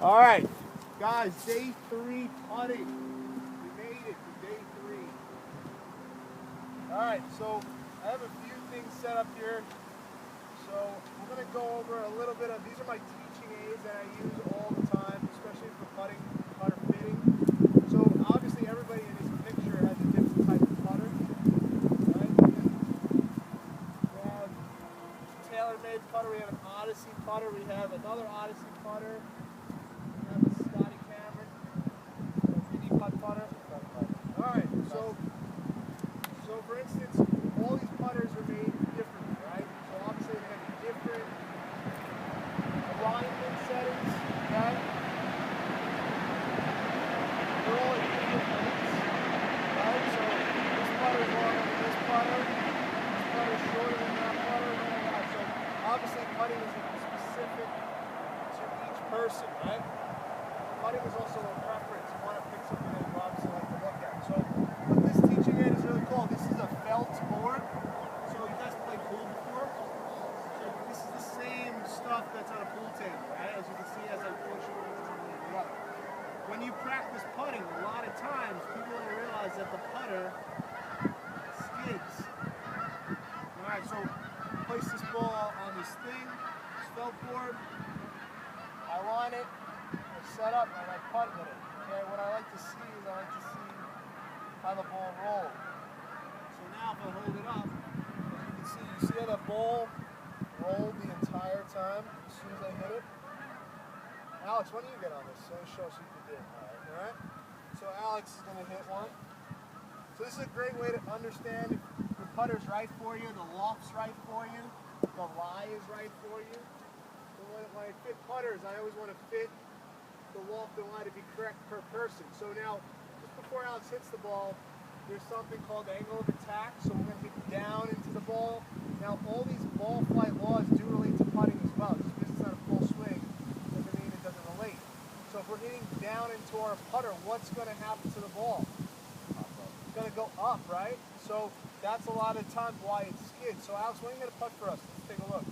All right, guys, day 3 putting. We made it to day 3. All right, so I have a few things set up here. So we're going to go over a little bit of, these are my teaching aids that I use all the time, especially for putting, putter fitting. So obviously everybody in this picture has a different type of putter, right? We have tailor-made putter, we have an Odyssey putter, we have another Odyssey putter. Alright, so for instance, all these putters are made differently, right? So obviously they have different alignment settings, okay? They're all at different lengths, right? So this putter is longer than this putter is shorter than that putter, and all that. So obviously putting is specific to each person, right? Putting is also a preference. You want to pick something that you obviously like to look at. So what this teaching aid is really cool. This is a felt board. So you guys played pool before? So this is the same stuff that's on a pool table, right? As you can see as I push it up. When you practice putting, a lot of times people don't realize that the putter skids. Alright, so place this ball on this thing, this felt board. I line it. Set up and I putt with it. Okay, what I like to see is I like to see how the ball rolls. So now if I hold it up, as you see how the ball rolled the entire time as soon as I hit it? Alex, why don't you get on this? So let me show us what you did. Alright? So Alex is going to hit one. So this is a great way to understand if the putter's right for you, the loft's right for you, the lie is right for you. So when I fit putters, I always want to fit the loft and lie to be correct per person. So now, just before Alex hits the ball, there's something called angle of attack. So we're going to hit down into the ball. Now, all these ball flight laws do relate to putting as well. Just because it's not a full swing doesn't mean it doesn't relate. So if we're hitting down into our putter, what's going to happen to the ball? It's going to go up, right? So that's a lot of times why it skids. So Alex, when are you going to putt for us? Let's take a look.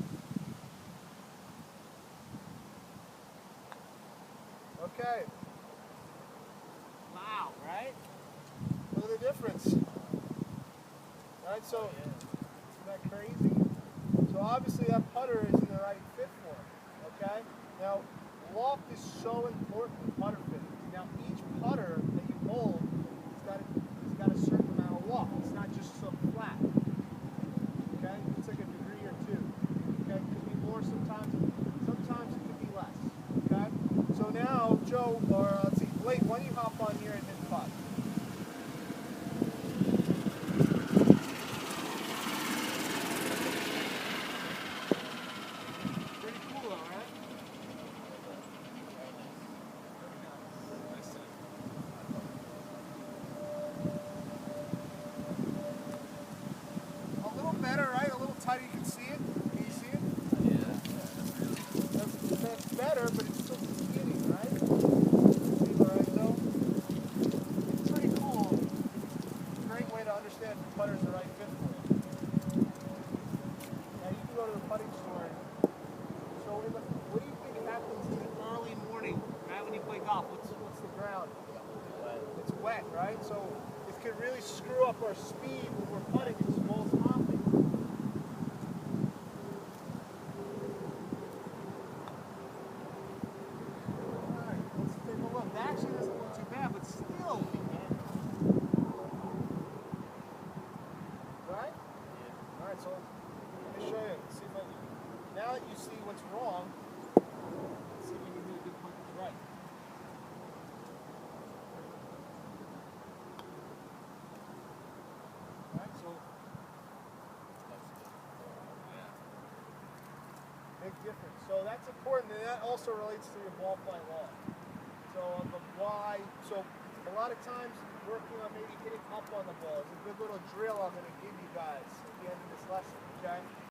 Okay. Wow, right? Look at the difference. Right, so isn't that crazy? So obviously that putter is in the right fit for him. Okay? Now, loft is so important in putter fitting. Now each putter that you hold has got a certain amount of loft. It's not just so flat. Okay? It's like a degree or two. Okay? It could be more sometimes it could be less. Okay? So now, Joe, or let's see, Blake, why don't you hop on here and hit putt? Pretty cool, though, right? A little better, right? A little tighter. You can see it. Can you see it? Yeah. That's better, but it's still skinny, right? See where I go? It's pretty cool. It's a great way to understand if the putter's the right fit for you. Now you can go to the putting store. So what do you think happens in the early morning, right, when you play golf? What's the ground? It's wet, right? So it could really screw up our speed when we're putting. It's balls hopping. Actually doesn't look too bad, but still. Right? Yeah. Alright, so let me show you. See if now that you see what's wrong, let's see if you can do a good putt that's right. Alright, so big difference. So that's important, and that also relates to your ball flight law. So the why, so a lot of times working on maybe hitting up on the ball is a good little drill I'm going to give you guys at the end of this lesson, okay?